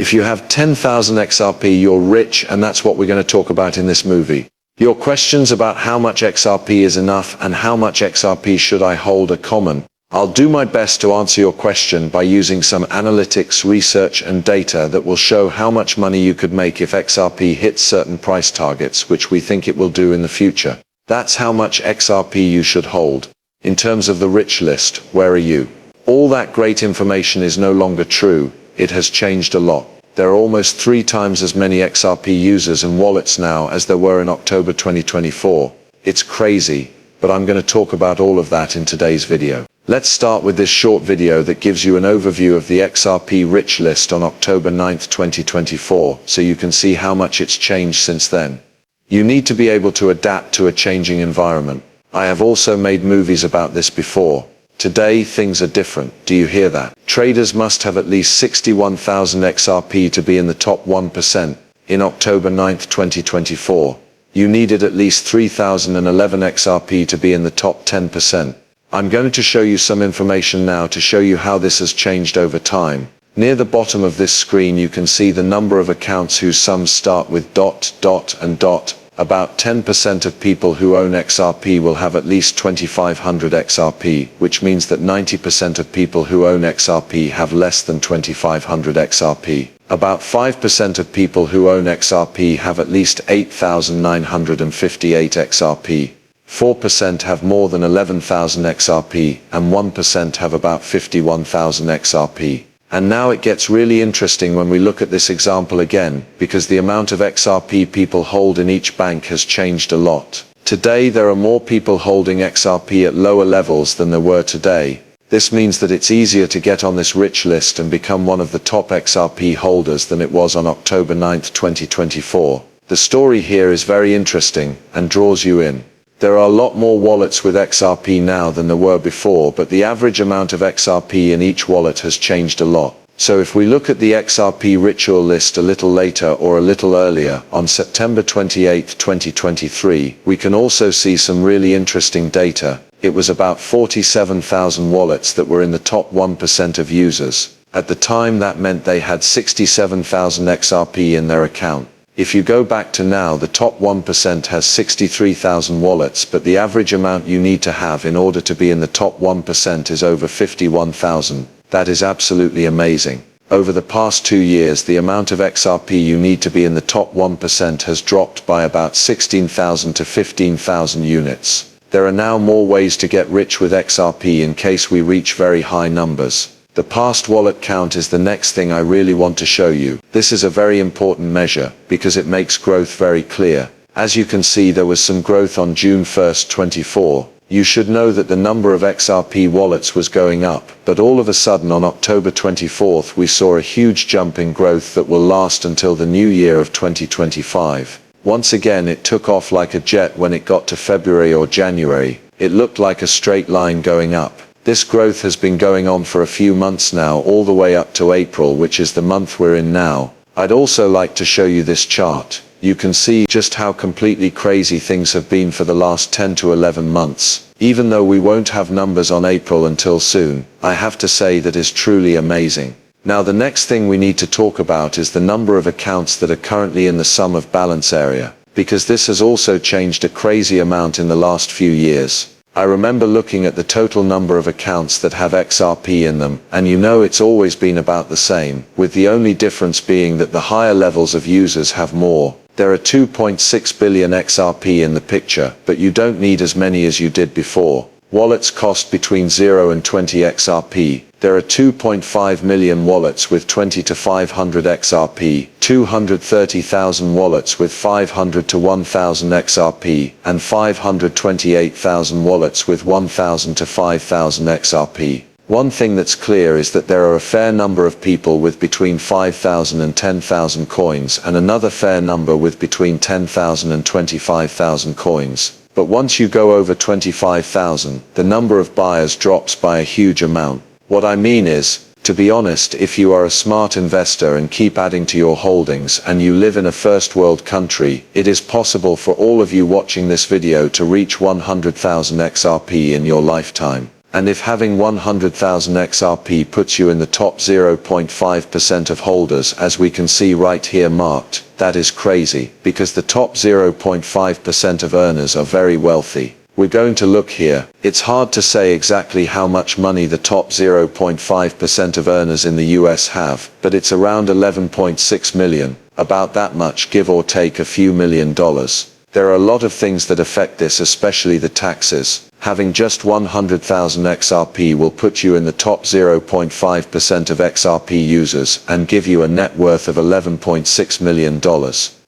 If you have 10,000 XRP, you're rich, and that's what we're going to talk about in this movie. Your questions about how much XRP is enough and how much XRP should I hold are common. I'll do my best to answer your question by using some analytics, research and data that will show how much money you could make if XRP hits certain price targets, which we think it will do in the future. That's how much XRP you should hold. In terms of the rich list, where are you? All that great information is no longer true. It has changed a lot. There are almost 3 times as many XRP users and wallets now as there were in October 2024. It's crazy, but I'm going to talk about all of that in today's video. Let's start with this short video that gives you an overview of the XRP rich list on October 9, 2024, so you can see how much it's changed since then. You need to be able to adapt to a changing environment. I have also made movies about this before. Today, things are different. Do you hear that? Traders must have at least 61,000 XRP to be in the top 1%. In October 9, 2024, you needed at least 3,011 XRP to be in the top 10%. I'm going to show you some information now to show you how this has changed over time. Near the bottom of this screen you can see the number of accounts whose sums start with ... and ... About 10% of people who own XRP will have at least 2,500 XRP, which means that 90% of people who own XRP have less than 2,500 XRP. About 5% of people who own XRP have at least 8,958 XRP. 4% have more than 11,000 XRP, and 1% have about 51,000 XRP. And now it gets really interesting when we look at this example again, because the amount of XRP people hold in each bank has changed a lot. Today there are more people holding XRP at lower levels than there were today. This means that it's easier to get on this rich list and become one of the top XRP holders than it was on October 9, 2024. The story here is very interesting and draws you in. There are a lot more wallets with XRP now than there were before, but the average amount of XRP in each wallet has changed a lot. So if we look at the XRP ritual list a little later or a little earlier, on September 28, 2023, we can also see some really interesting data. It was about 47,000 wallets that were in the top 1% of users. At the time that meant they had 67,000 XRP in their account. If you go back to now, the top 1% has 63,000 wallets, but the average amount you need to have in order to be in the top 1% is over 51,000. That is absolutely amazing. Over the past 2 years, the amount of XRP you need to be in the top 1% has dropped by about 16,000 to 15,000 units. There are now more ways to get rich with XRP in case we reach very high numbers. The past wallet count is the next thing I really want to show you. This is a very important measure, because it makes growth very clear. As you can see, there was some growth on June 1, 24. You should know that the number of XRP wallets was going up, but all of a sudden on October 24 we saw a huge jump in growth that will last until the new year of 2025. Once again it took off like a jet when it got to February or January. It looked like a straight line going up. This growth has been going on for a few months now, all the way up to April, which is the month we're in now. I'd also like to show you this chart. You can see just how completely crazy things have been for the last 10 to 11 months. Even though we won't have numbers on April until soon, I have to say that is truly amazing. Now the next thing we need to talk about is the number of accounts that are currently in the sum of balance area, because this has also changed a crazy amount in the last few years. I remember looking at the total number of accounts that have XRP in them, and you know it's always been about the same, with the only difference being that the higher levels of users have more. There are 2.6 billion XRP in the picture, but you don't need as many as you did before. Wallets cost between 0 and 20 XRP. There are 2.5 million wallets with 20 to 500 XRP, 230,000 wallets with 500 to 1000 XRP, and 528,000 wallets with 1000 to 5000 XRP. One thing that's clear is that there are a fair number of people with between 5,000 and 10,000 coins, and another fair number with between 10,000 and 25,000 coins. But once you go over 25,000, the number of buyers drops by a huge amount. What I mean is, to be honest, if you are a smart investor and keep adding to your holdings and you live in a first world country, it is possible for all of you watching this video to reach 100,000 XRP in your lifetime. And if having 100,000 XRP puts you in the top 0.5% of holders, as we can see right here marked, that is crazy, because the top 0.5% of earners are very wealthy. We're going to look here. It's hard to say exactly how much money the top 0.5% of earners in the US have, but it's around 11.6 million, about that much give or take a few $1,000,000. There are a lot of things that affect this, especially the taxes. Having just 100,000 XRP will put you in the top 0.5% of XRP users and give you a net worth of $11.6 million.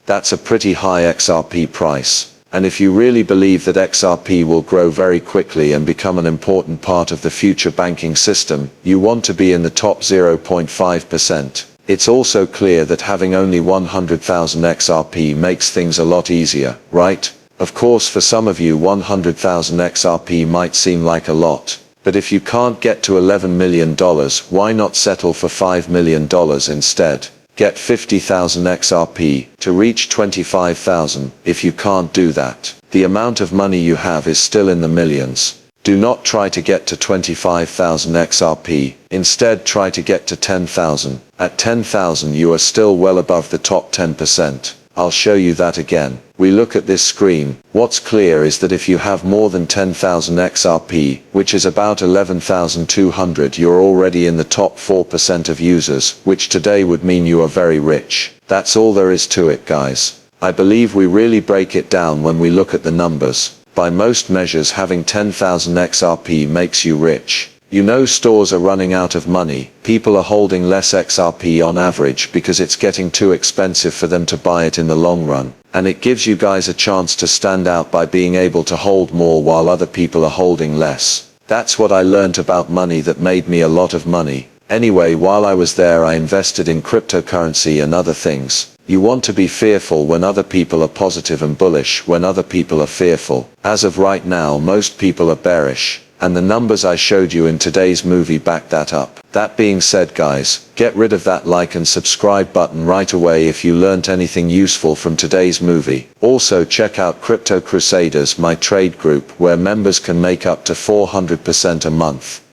That's a pretty high XRP price. And if you really believe that XRP will grow very quickly and become an important part of the future banking system, you want to be in the top 0.5%. It's also clear that having only 100,000 XRP makes things a lot easier, right? Of course, for some of you 100,000 XRP might seem like a lot. But if you can't get to $11 million, why not settle for $5 million instead? Get 50,000 XRP to reach 25,000. If you can't do that, the amount of money you have is still in the millions. Do not try to get to 25,000 XRP, instead try to get to 10,000. At 10,000 you are still well above the top 10%. I'll show you that again. We look at this screen. What's clear is that if you have more than 10,000 XRP, which is about 11,200, you're already in the top 4% of users, which today would mean you are very rich. That's all there is to it, guys. I believe we really break it down when we look at the numbers. By most measures, having 10,000 XRP makes you rich. You know, stores are running out of money. People are holding less XRP on average because it's getting too expensive for them to buy it in the long run. And it gives you guys a chance to stand out by being able to hold more while other people are holding less. That's what I learned about money that made me a lot of money. Anyway, while I was there, I invested in cryptocurrency and other things. You want to be fearful when other people are positive and bullish when other people are fearful. As of right now, most people are bearish. And the numbers I showed you in today's movie back that up. That being said, guys, get rid of that like and subscribe button right away if you learnt anything useful from today's movie. Also check out Crypto Crusaders, my trade group, where members can make up to 400% a month.